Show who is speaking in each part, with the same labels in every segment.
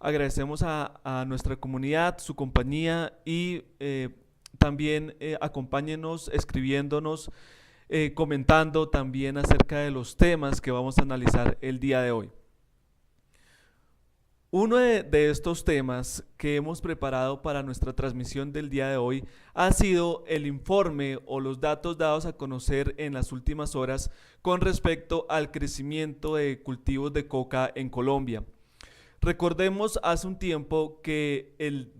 Speaker 1: Agradecemos a nuestra comunidad, su compañía y también acompáñenos escribiéndonos, comentando también acerca de los temas que vamos a analizar el día de hoy. Uno de estos temas que hemos preparado para nuestra transmisión del día de hoy ha sido el informe o los datos dados a conocer en las últimas horas con respecto al crecimiento de cultivos de coca en Colombia. Recordemos hace un tiempo que el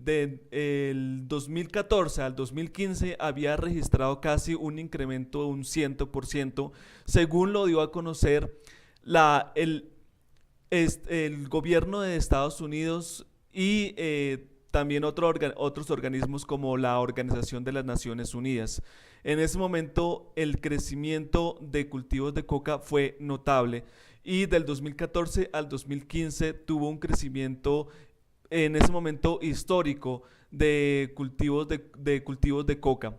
Speaker 1: 2014 al 2015 había registrado casi un incremento de un 100%, según lo dio a conocer el gobierno de Estados Unidos y también otros organismos como la Organización de las Naciones Unidas. En ese momento el crecimiento de cultivos de coca fue notable y del 2014 al 2015 tuvo un crecimiento en ese momento histórico de cultivos de coca.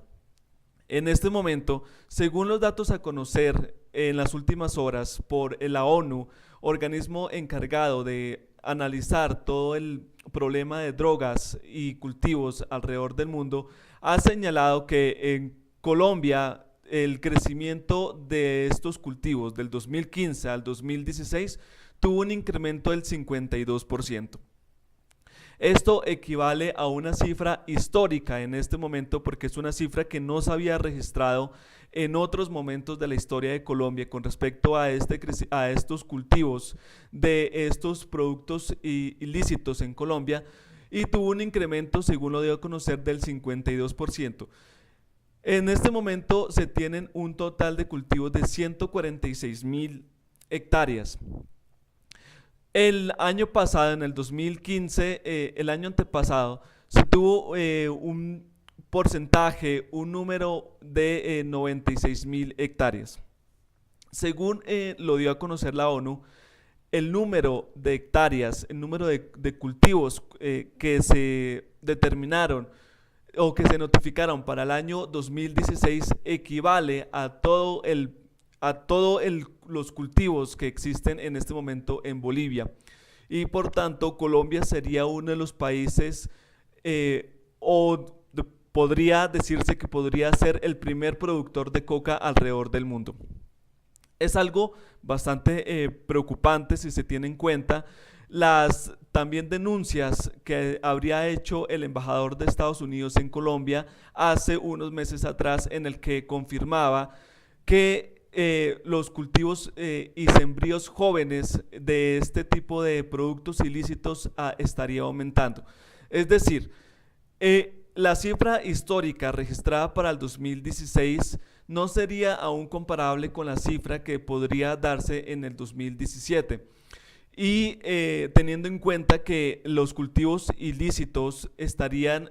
Speaker 1: En este momento, según los datos a conocer en las últimas horas por la ONU, organismo encargado de analizar todo el problema de drogas y cultivos alrededor del mundo, ha señalado que en Colombia el crecimiento de estos cultivos del 2015 al 2016 tuvo un incremento del 52%. Esto equivale a una cifra histórica en este momento porque es una cifra que no se había registrado en otros momentos de la historia de Colombia con respecto a estos cultivos de estos productos ilícitos en Colombia, y tuvo un incremento, según lo dio a conocer, del 52%. En este momento se tienen un total de cultivos de 146.000 hectáreas. El año pasado, en el 2015, el año antepasado, se tuvo un porcentaje, un número de 96.000 hectáreas. Según lo dio a conocer la ONU, el número de hectáreas, el número de cultivos que se determinaron o que se notificaron para el año 2016 equivale a los cultivos que existen en este momento en Bolivia. Y por tanto, Colombia sería uno de los países, podría decirse que podría ser el primer productor de coca alrededor del mundo. Es algo bastante preocupante si se tiene en cuenta las también denuncias que habría hecho el embajador de Estados Unidos en Colombia hace unos meses atrás, en el que confirmaba que los cultivos y sembríos jóvenes de este tipo de productos ilícitos estaría aumentando. Es decir, la cifra histórica registrada para el 2016 no sería aún comparable con la cifra que podría darse en el 2017. Y teniendo en cuenta que los cultivos ilícitos estarían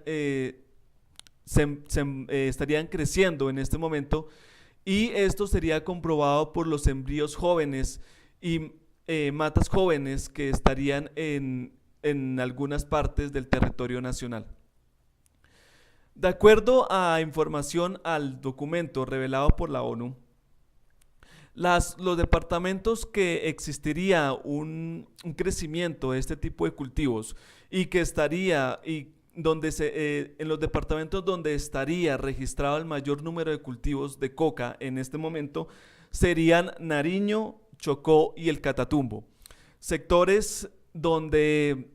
Speaker 1: creciendo en este momento, y esto sería comprobado por los sembríos jóvenes y matas jóvenes que estarían en algunas partes del territorio nacional. De acuerdo a información al documento revelado por la ONU, los departamentos que existiría un crecimiento de este tipo de cultivos y que estaría en los departamentos donde estaría registrado el mayor número de cultivos de coca en este momento serían Nariño, Chocó y el Catatumbo, sectores donde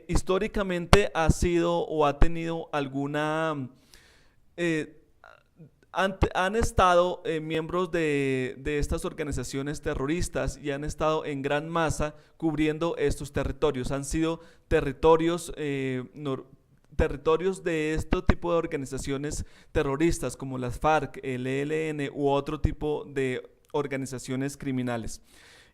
Speaker 1: históricamente ha sido o ha tenido alguna han estado miembros de estas organizaciones terroristas y han estado en gran masa cubriendo estos territorios. Han sido territorios de este tipo de organizaciones terroristas como las FARC, el ELN u otro tipo de organizaciones criminales,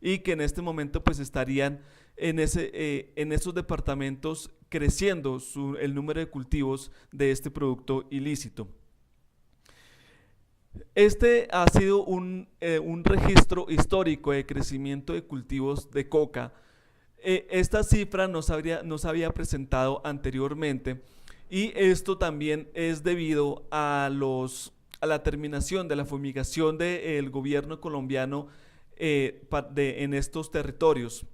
Speaker 1: y que en este momento pues estarían en esos departamentos creciendo el número de cultivos de este producto ilícito. Este ha sido un registro histórico de crecimiento de cultivos de coca. Esta cifra no se había presentado anteriormente, y esto también es debido a la terminación de la fumigación del gobierno colombiano en estos territorios.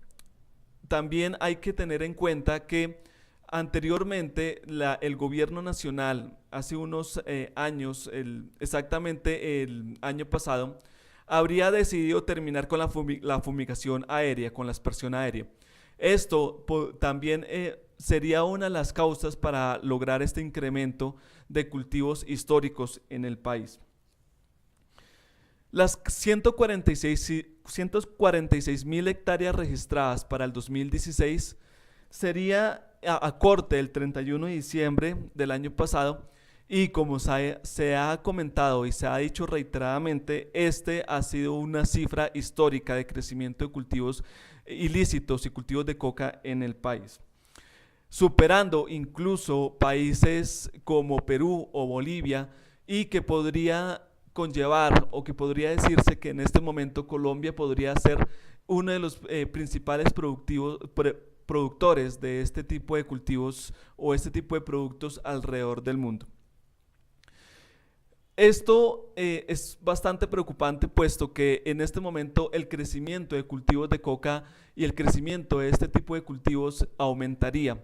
Speaker 1: también hay que tener en cuenta que anteriormente el gobierno nacional, hace unos años, exactamente el año pasado, habría decidido terminar con la fumigación aérea, con la aspersión aérea. Esto también sería una de las causas para lograr este incremento de cultivos históricos en el país. Las 146.000 hectáreas registradas para el 2016 sería a corte el 31 de diciembre del año pasado, y como se ha comentado y se ha dicho reiteradamente, este ha sido una cifra histórica de crecimiento de cultivos ilícitos y cultivos de coca en el país, superando incluso países como Perú o Bolivia, y que podría conllevar, o que podría decirse que en este momento Colombia podría ser uno de los principales productores de este tipo de cultivos o este tipo de productos alrededor del mundo. Esto es bastante preocupante, puesto que en este momento el crecimiento de cultivos de coca y el crecimiento de este tipo de cultivos aumentaría.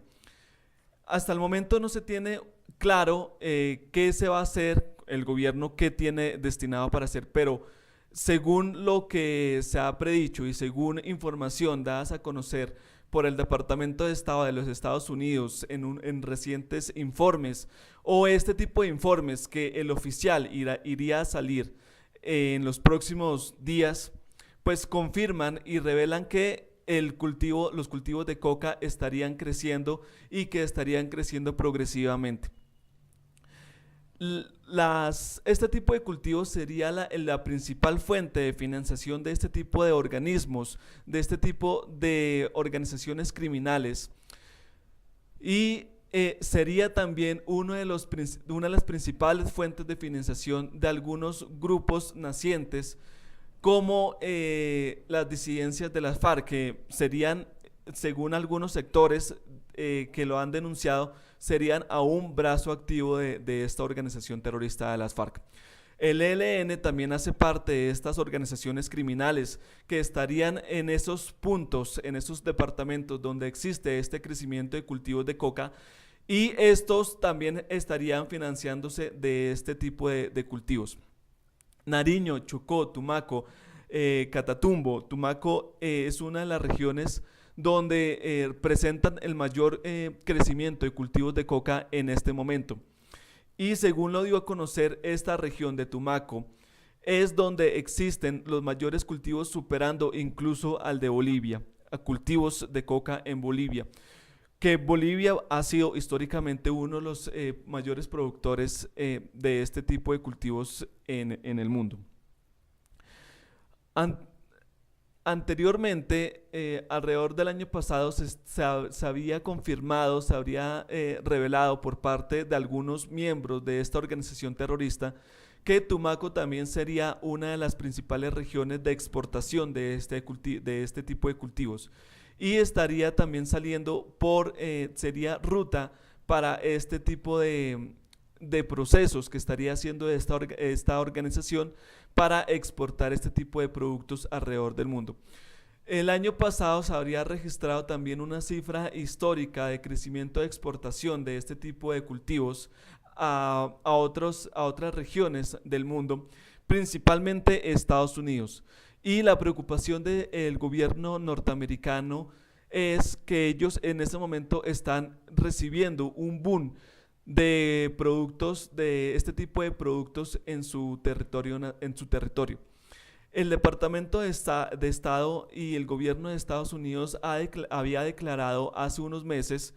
Speaker 1: Hasta el momento no se tiene claro qué se va a hacer, el gobierno qué tiene destinado para hacer, pero según lo que se ha predicho y según información dadas a conocer por el Departamento de Estado de los Estados Unidos en recientes informes, o este tipo de informes que el oficial iría a salir en los próximos días, pues confirman y revelan que los cultivos de coca estarían creciendo, y que estarían creciendo progresivamente. Este tipo de cultivos sería la principal fuente de financiación de este tipo de organismos, de este tipo de organizaciones criminales, y sería también una de las principales fuentes de financiación de algunos grupos nacientes, como las disidencias de las FARC, que serían, según algunos sectores que lo han denunciado, serían a un brazo activo de esta organización terrorista de las FARC. El ELN también hace parte de estas organizaciones criminales que estarían en esos puntos, en esos departamentos donde existe este crecimiento de cultivos de coca, y estos también estarían financiándose de este tipo de cultivos. Nariño, Chocó, Tumaco, Catatumbo. Tumaco es una de las regiones donde presentan el mayor crecimiento de cultivos de coca en este momento. Y según lo dio a conocer esta región de Tumaco, es donde existen los mayores cultivos, superando incluso al de Bolivia, a cultivos de coca en Bolivia, que Bolivia ha sido históricamente uno de los mayores productores de este tipo de cultivos en el mundo. Anteriormente, alrededor del año pasado, se había confirmado, se habría revelado por parte de algunos miembros de esta organización terrorista, que Tumaco también sería una de las principales regiones de exportación de este tipo de cultivos, y estaría también saliendo sería ruta para este tipo de procesos que estaría haciendo esta organización para exportar este tipo de productos alrededor del mundo. El año pasado se habría registrado también una cifra histórica de crecimiento de exportación de este tipo de cultivos a otras regiones del mundo, principalmente Estados Unidos. Y la preocupación del gobierno norteamericano es que ellos en este momento están recibiendo un boom de productos, de este tipo de productos en su territorio. El Departamento de Estado y el gobierno de Estados Unidos había declarado hace unos meses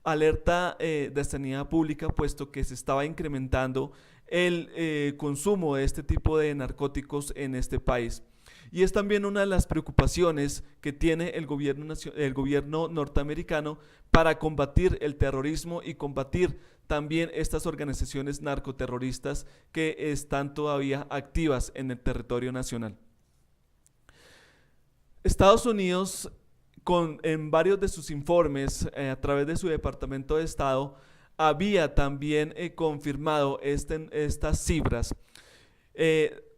Speaker 1: alerta de sanidad pública, puesto que se estaba incrementando el consumo de este tipo de narcóticos en este país. Y es también una de las preocupaciones que tiene el gobierno norteamericano para combatir el terrorismo y combatir también estas organizaciones narcoterroristas que están todavía activas en el territorio nacional. Estados Unidos, en varios de sus informes, a través de su Departamento de Estado, había también confirmado estas cifras,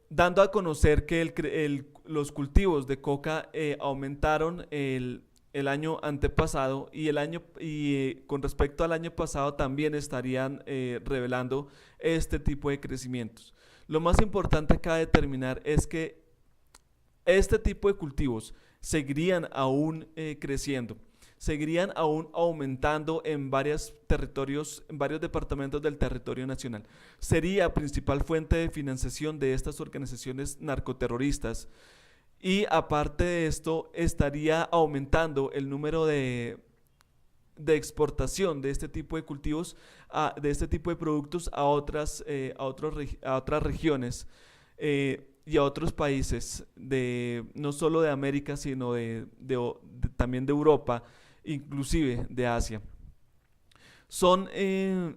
Speaker 1: dando a conocer que los cultivos de coca aumentaron el año antepasado con respecto al año pasado también estarían revelando este tipo de crecimientos. Lo más importante acá de determinar es que este tipo de cultivos seguirían aún creciendo, seguirían aún aumentando en varios territorios, en varios departamentos del territorio nacional. Sería principal fuente de financiación de estas organizaciones narcoterroristas y aparte de esto estaría aumentando el número de exportación de este tipo de cultivos, de este tipo de productos a otras regiones y a otros países, no solo de América, sino también de Europa, inclusive de Asia. Son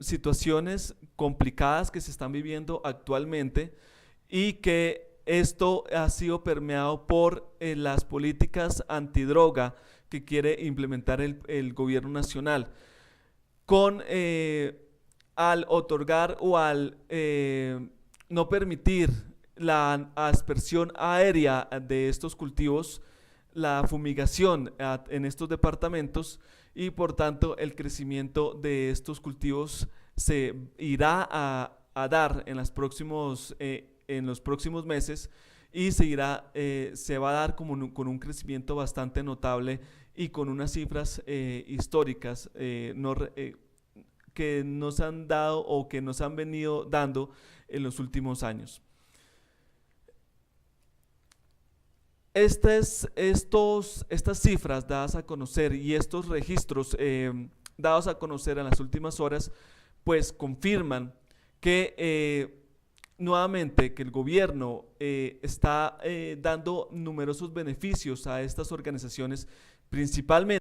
Speaker 1: situaciones complicadas que se están viviendo actualmente y que esto ha sido permeado por las políticas antidroga que quiere implementar el gobierno nacional, al otorgar o al no permitir la aspersión aérea de estos cultivos, la fumigación en estos departamentos y por tanto el crecimiento de estos cultivos se irá a dar en los próximos meses y se va a dar con un crecimiento bastante notable y con unas cifras históricas que nos han dado o que nos han venido dando en los últimos años. Estas cifras dadas a conocer y estos registros dados a conocer en las últimas horas, pues confirman que nuevamente que el gobierno está dando numerosos beneficios a estas organizaciones, principalmente